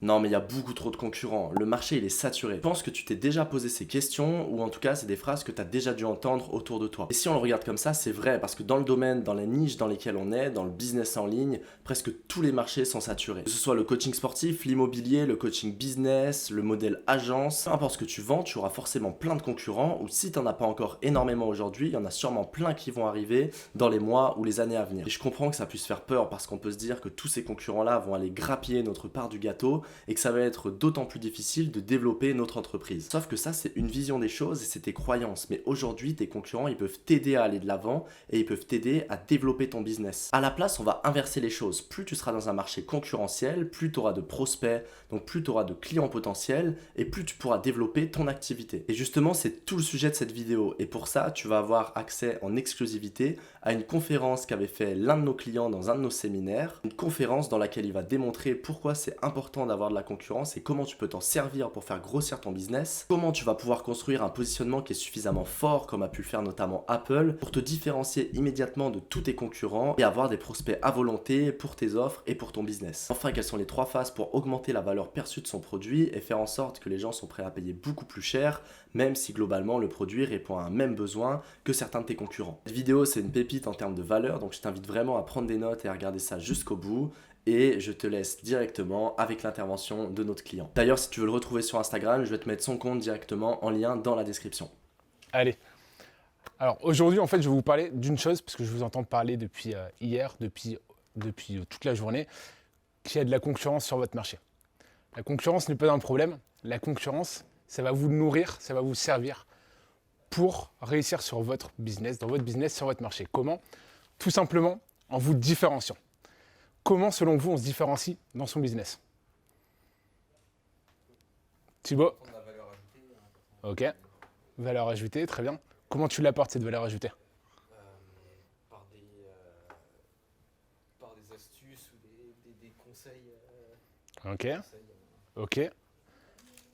Non, mais il y a beaucoup trop de concurrents. Le marché, il est saturé. Je pense que tu t'es déjà posé ces questions, ou en tout cas, c'est des phrases que tu as déjà dû entendre autour de toi. Et si on le regarde comme ça, c'est vrai, parce que dans le domaine, dans les niches dans lesquelles on est, dans le business en ligne, presque tous les marchés sont saturés. Que ce soit le coaching sportif, l'immobilier, le coaching business, le modèle agence, peu importe ce que tu vends, tu auras forcément plein de concurrents, ou si tu n'en as pas encore énormément aujourd'hui, il y en a sûrement plein qui vont arriver dans les mois ou les années à venir. Et je comprends que ça puisse faire peur, parce qu'on peut se dire que tous ces concurrents-là vont aller grappiller notre part du gâteau, et que ça va être d'autant plus difficile de développer notre entreprise. Sauf que ça, c'est une vision des choses et c'est tes croyances. Mais aujourd'hui, tes concurrents, ils peuvent t'aider à aller de l'avant et ils peuvent t'aider à développer ton business. À la place, on va inverser les choses. Plus tu seras dans un marché concurrentiel, plus tu auras de prospects, donc plus tu auras de clients potentiels et plus tu pourras développer ton activité. Et justement, c'est tout le sujet de cette vidéo. Et pour ça, tu vas avoir accès en exclusivité à une conférence qu'avait fait l'un de nos clients dans un de nos séminaires. Une conférence dans laquelle il va démontrer pourquoi c'est important d'avoir de la concurrence et comment tu peux t'en servir pour faire grossir ton business, comment tu vas pouvoir construire un positionnement qui est suffisamment fort, comme a pu le faire notamment Apple, pour te différencier immédiatement de tous tes concurrents et avoir des prospects à volonté pour tes offres et pour ton business. Enfin, quelles sont les 3 phases pour augmenter la valeur perçue de son produit et faire en sorte que les gens sont prêts à payer beaucoup plus cher, même si globalement le produit répond à un même besoin que certains de tes concurrents. Cette vidéo, c'est une pépite en termes de valeur, donc je t'invite vraiment à prendre des notes et à regarder ça jusqu'au bout. Et je te laisse directement avec l'intervention de notre client. D'ailleurs, si tu veux le retrouver sur Instagram, je vais te mettre son compte directement en lien dans la description. Allez. Alors aujourd'hui, en fait, je vais vous parler d'une chose, parce que je vous entends parler depuis hier, depuis toute la journée, qu'il y a de la concurrence sur votre marché. La concurrence n'est pas un problème. La concurrence, ça va vous nourrir, ça va vous servir pour réussir sur votre business, dans votre business, sur votre marché. Comment? Tout simplement en vous différenciant. Comment, selon vous, on se différencie dans son business? Thibaut? La valeur ajoutée, Ok. Valeur ajoutée, très bien. Comment tu l'apportes cette valeur ajoutée? euh, par, des, euh, par des astuces ou des conseils. Ok. Conseils, Ok.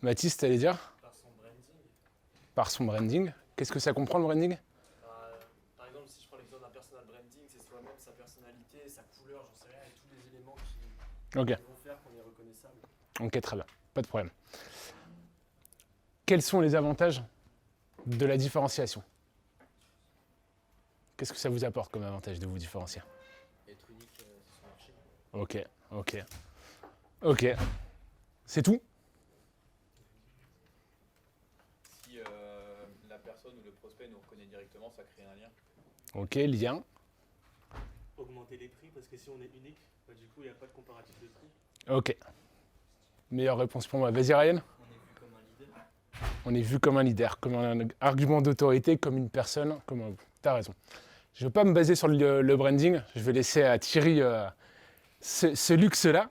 Mathis, t'allais dire? par son branding. Par son branding. Qu'est-ce que ça comprend le branding? Par exemple, si je prends l'exemple d'un personal branding, c'est soi-même, sa personnalité, sa couleur, j'en sais rien, et tous les éléments Ok. qui vont faire qu'on est reconnaissable. Ok, très bien. Pas de problème. Quels sont les avantages de la différenciation? Qu'est-ce que ça vous apporte comme avantage de vous différencier? Être unique sur son marché. Ok, ok, ok. C'est tout? Si la personne ou le prospect nous reconnaît directement, ça crée un lien. Ok, lien. Augmenter les prix parce que si on est unique, bah, du coup il n'y a pas de comparatif de prix. Ok. Meilleure réponse pour moi. Vas-y Ryan. On est vu comme un leader. On est vu comme un leader, comme un argument d'autorité, comme une personne, comme un... T'as raison. Je ne vais pas me baser sur le branding, je vais laisser à Thierry ce luxe-là.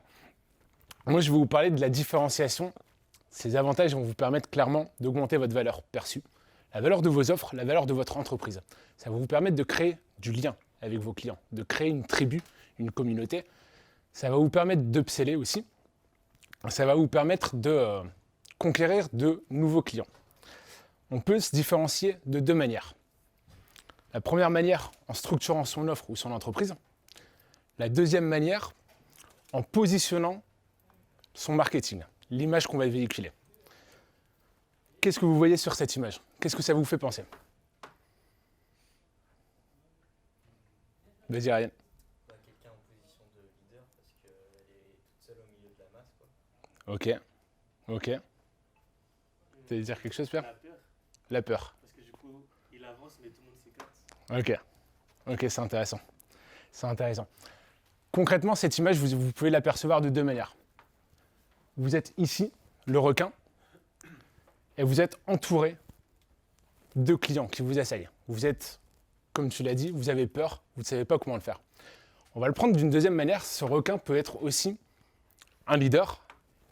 Moi, je vais vous parler de la différenciation. Ces avantages vont vous permettre clairement d'augmenter votre valeur perçue, la valeur de vos offres, la valeur de votre entreprise. Ça va vous permettre de créer du lien avec vos clients, de créer une tribu, une communauté. Ça va vous permettre d'upseller aussi. Ça va vous permettre de conquérir de nouveaux clients. On peut se différencier de 2 manières. La première manière, en structurant son offre ou son entreprise. La deuxième manière, en positionnant son marketing, l'image qu'on va véhiculer. Qu'est-ce que vous voyez sur cette image? Qu'est-ce que ça vous fait penser? Vas-y Ryan. Bah, quelqu'un en position de leader parce qu'elle est toute seule au milieu de la masse. Quoi. Ok. Ok. Tu veux dire quelque chose, Pierre? La peur, La peur. parce que du coup il avance mais tout le monde s'écarte. Ok. Ok, c'est intéressant. C'est intéressant. Concrètement, cette image, vous pouvez l'apercevoir de 2 manières. Vous êtes ici, le requin, et vous êtes entouré de clients qui vous assaillent. Vous êtes, comme tu l'as dit, vous avez peur, vous ne savez pas comment le faire. On va le prendre d'une deuxième manière. Ce requin peut être aussi un leader,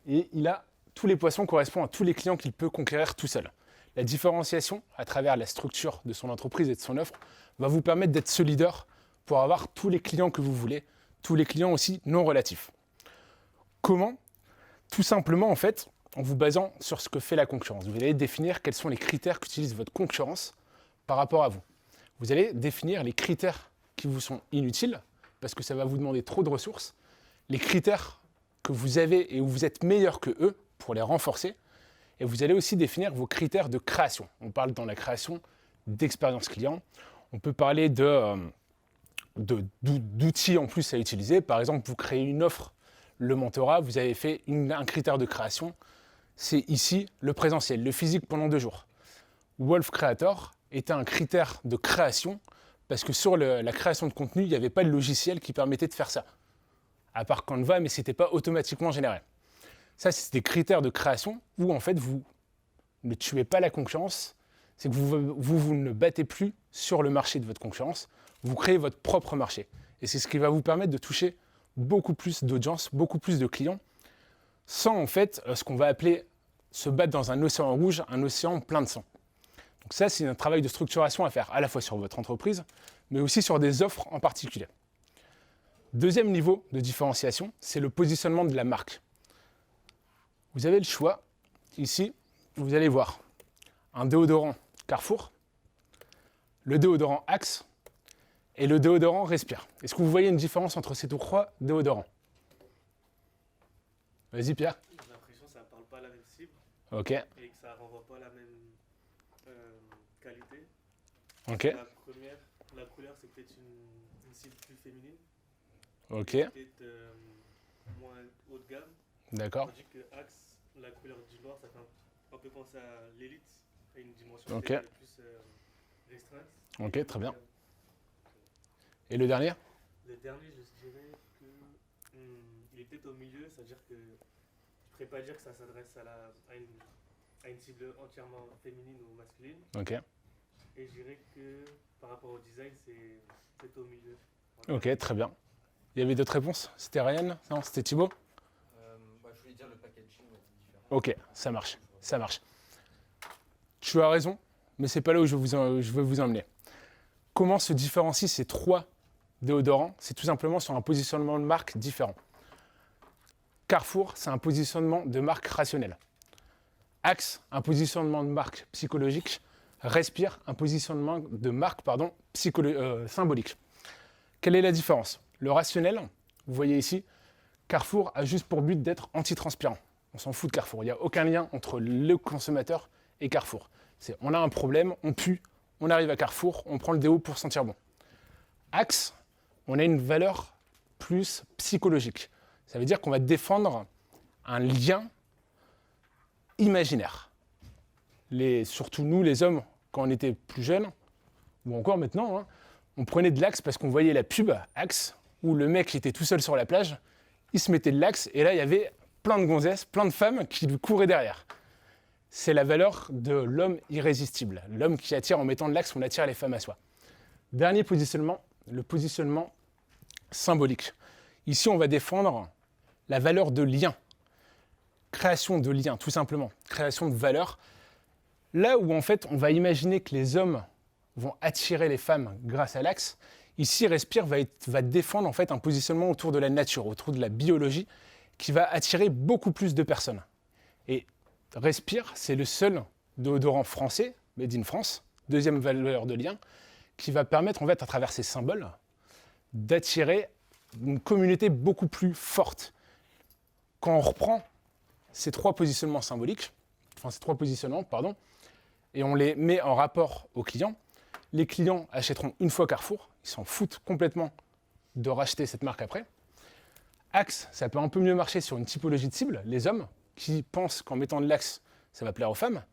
et il a tous les poissons correspondent à tous les clients qu'il peut conquérir tout seul. La différenciation, à travers la structure de son entreprise et de son offre, va vous permettre d'être ce leader pour avoir tous les clients que vous voulez, tous les clients aussi non relatifs. Comment? Tout simplement, en fait, en vous basant sur ce que fait la concurrence. Vous allez définir quels sont les critères qu'utilise votre concurrence par rapport à vous. Vous allez définir les critères qui vous sont inutiles, parce que ça va vous demander trop de ressources, les critères que vous avez et où vous êtes meilleur que eux pour les renforcer. Et vous allez aussi définir vos critères de création. On parle dans la création d'expérience client. On peut parler d'outils en plus à utiliser. Par exemple, vous créez une offre, le mentorat, vous avez fait un critère de création. C'est ici le présentiel, le physique pendant 2 jours. Wolf Creator était un critère de création parce que sur la création de contenu, il n'y avait pas de logiciel qui permettait de faire ça. À part Canva, mais ce n'était pas automatiquement généré. Ça, c'est des critères de création où en fait, vous ne tuez pas la concurrence. C'est que vous ne battez plus sur le marché de votre concurrence. Vous créez votre propre marché. Et c'est ce qui va vous permettre de toucher beaucoup plus d'audience, beaucoup plus de clients, sans en fait ce qu'on va appeler se battre dans un océan rouge, un océan plein de sang. Donc ça, c'est un travail de structuration à faire à la fois sur votre entreprise, mais aussi sur des offres en particulier. Deuxième niveau de différenciation, c'est le positionnement de la marque. Vous avez le choix. Ici, vous allez voir un déodorant Carrefour, le déodorant Axe et le déodorant Respire. Est-ce que vous voyez une différence entre ces 3 déodorants? Vas-y Pierre. J'ai l'impression que ça ne parle pas la même cible Ok. et que ça ne renvoie pas la même qualité. Ok. La première, la couleur, c'est peut-être une cible plus féminine, Ok. peut-être moins haut de gamme. D'accord. Tandis que Axe, la couleur du noir, ça fait un peu penser à l'élite, à une dimension Ok. peut-être plus restreinte. Ok, très bien. Et le dernier? Le dernier, je dirais que il est peut-être au milieu, c'est-à-dire que je ne pourrais pas dire que ça s'adresse à une cible entièrement féminine ou masculine. Ok. Et je dirais que par rapport au design, c'est au milieu. Ok, très bien. Il y avait d'autres réponses? C'était Ryan? Non, c'était Thibaut? Je voulais dire le packaging est différent. Ok, ça marche. Ça marche. Tu as raison, mais c'est pas là où je veux vous emmener. Comment se différencient ces 3 déodorants? C'est tout simplement sur un positionnement de marque différent. Carrefour, c'est un positionnement de marque rationnel. Axe, un positionnement de marque psychologique. Respire, un positionnement de marque symbolique. Quelle est la différence? Le rationnel, vous voyez ici, Carrefour a juste pour but d'être anti-transpirant. On s'en fout de Carrefour. Il n'y a aucun lien entre le consommateur et Carrefour. On a un problème, on pue, on arrive à Carrefour, on prend le déo pour sentir bon. Axe, on a une valeur plus psychologique. Ça veut dire qu'on va défendre un lien imaginaire. Surtout nous, les hommes, quand on était plus jeunes, ou encore maintenant, hein, on prenait de l'Axe parce qu'on voyait la pub Axe, où le mec était tout seul sur la plage, il se mettait de l'Axe, et là, il y avait plein de gonzesses, plein de femmes qui lui couraient derrière. C'est la valeur de l'homme irrésistible. L'homme qui attire en mettant de l'Axe, on attire les femmes à soi. Dernier positionnement, le positionnement symbolique. Ici, on va défendre la valeur de lien. Création de lien, tout simplement. Création de valeur. Là où, en fait, on va imaginer que les hommes vont attirer les femmes grâce à l'Axe, ici, Respire va défendre, en fait, un positionnement autour de la nature, autour de la biologie, qui va attirer beaucoup plus de personnes. Et Respire, c'est le seul déodorant français, made in France, deuxième valeur de lien, qui va permettre, en fait, à travers ces symboles, d'attirer une communauté beaucoup plus forte. Quand on reprend ces 3 positionnements symboliques, et on les met en rapport aux clients, les clients achèteront une fois Carrefour, ils s'en foutent complètement de racheter cette marque après. Axe, ça peut un peu mieux marcher sur une typologie de cible, les hommes, qui pensent qu'en mettant de l'Axe, ça va plaire aux femmes.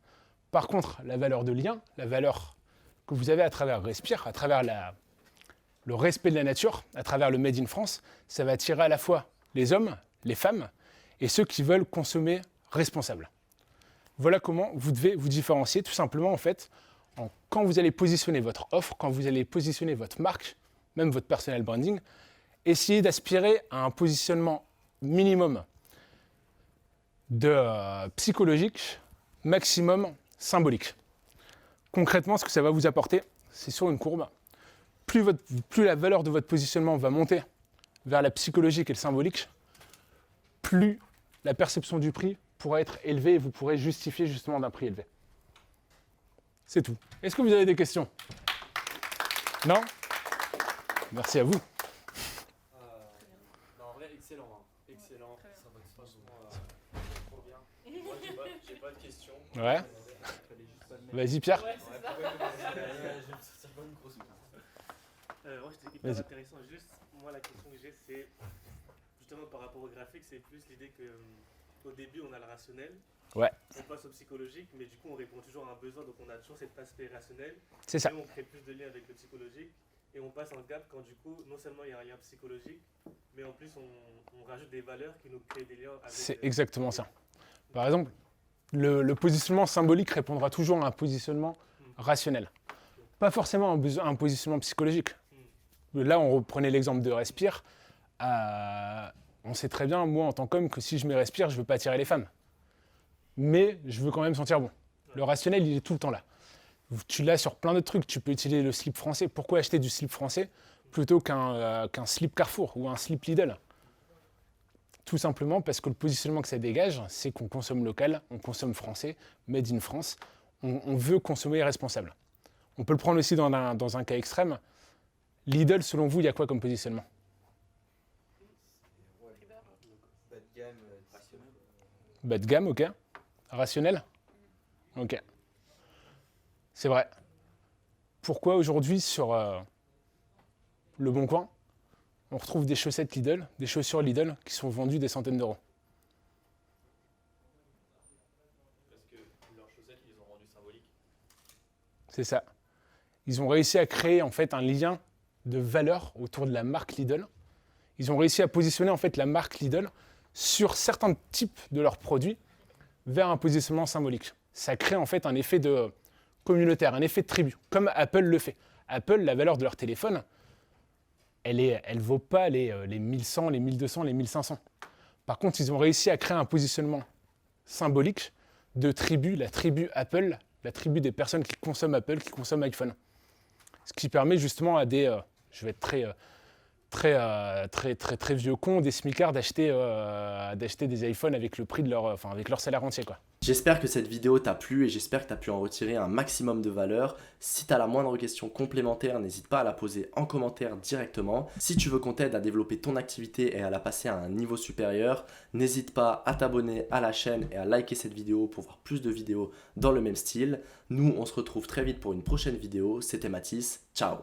Par contre, la valeur de lien, la valeur que vous avez à travers Respire, à travers le respect de la nature, à travers le Made in France, ça va attirer à la fois les hommes, les femmes, et ceux qui veulent consommer responsable. Voilà comment vous devez vous différencier, tout simplement, en fait, quand vous allez positionner votre offre, quand vous allez positionner votre marque, même votre personal branding, essayez d'aspirer à un positionnement minimum de psychologique, maximum symbolique. Concrètement, ce que ça va vous apporter, c'est sur une courbe. Plus la valeur de votre positionnement va monter vers la psychologique et le symbolique, plus la perception du prix pourra être élevée et vous pourrez justifier justement d'un prix élevé. C'est tout. Est-ce que vous avez des questions? Non? Merci à vous. En vrai, excellent. Excellent. pas de questions. Ouais. Vas-y, Pierre. Ouais, c'est ça. Je vais me sortir pas une grosse Ouais, c'était hyper Vas-y. intéressant. Juste, moi, la question que j'ai, c'est justement par rapport au graphique, c'est plus l'idée que au début, on a le rationnel. Ouais. On passe au psychologique, mais du coup, on répond toujours à un besoin, donc on a toujours cet aspect rationnel. C'est ça. Et on crée plus de liens avec le psychologique. Et on passe en gap quand du coup, non seulement il y a un lien psychologique, mais en plus on rajoute des valeurs qui nous créent des liens avec... C'est exactement ça. Par exemple, le positionnement symbolique répondra toujours à un positionnement rationnel. Pas forcément un positionnement psychologique. Là, on reprenait l'exemple de Respire. On sait très bien, moi, en tant qu'homme, que si je mets Respire, je ne veux pas attirer les femmes. Mais je veux quand même sentir bon. Le rationnel, il est tout le temps là. Tu l'as sur plein de trucs. Tu peux utiliser le slip français. Pourquoi acheter du slip français plutôt qu'un slip Carrefour ou un slip Lidl? Tout simplement parce que le positionnement que ça dégage, c'est qu'on consomme local, on consomme français, made in France. On veut consommer responsable. On peut le prendre aussi dans un cas extrême. Lidl, selon vous, il y a quoi comme positionnement? bas de gamme, rationnel. Bas de gamme, ok. Rationnel? Ok. C'est vrai. Pourquoi aujourd'hui sur Le Bon Coin, on retrouve des chaussettes Lidl, des chaussures Lidl qui sont vendues des centaines d'euros? Parce que leurs chaussettes, ils les ont rendues symboliques. C'est ça. Ils ont réussi à créer en fait un lien de valeur autour de la marque Lidl. Ils ont réussi à positionner en fait la marque Lidl sur certains types de leurs produits vers un positionnement symbolique. Ça crée en fait un effet de communautaire, un effet de tribu, comme Apple le fait. Apple, la valeur de leur téléphone, elle vaut pas les 1100, les 1200, les 1500. Par contre, ils ont réussi à créer un positionnement symbolique de tribu, la tribu Apple, la tribu des personnes qui consomment Apple, qui consomment iPhone. Ce qui permet justement à des, je vais être très vieux con, des smicards d'acheter des iPhones avec le prix de avec leur salaire entier, quoi. J'espère que cette vidéo t'a plu et j'espère que tu as pu en retirer un maximum de valeur. Si tu as la moindre question complémentaire, n'hésite pas à la poser en commentaire directement. Si tu veux qu'on t'aide à développer ton activité et à la passer à un niveau supérieur, n'hésite pas à t'abonner à la chaîne et à liker cette vidéo pour voir plus de vidéos dans le même style. Nous, on se retrouve très vite pour une prochaine vidéo. C'était Mathis. Ciao!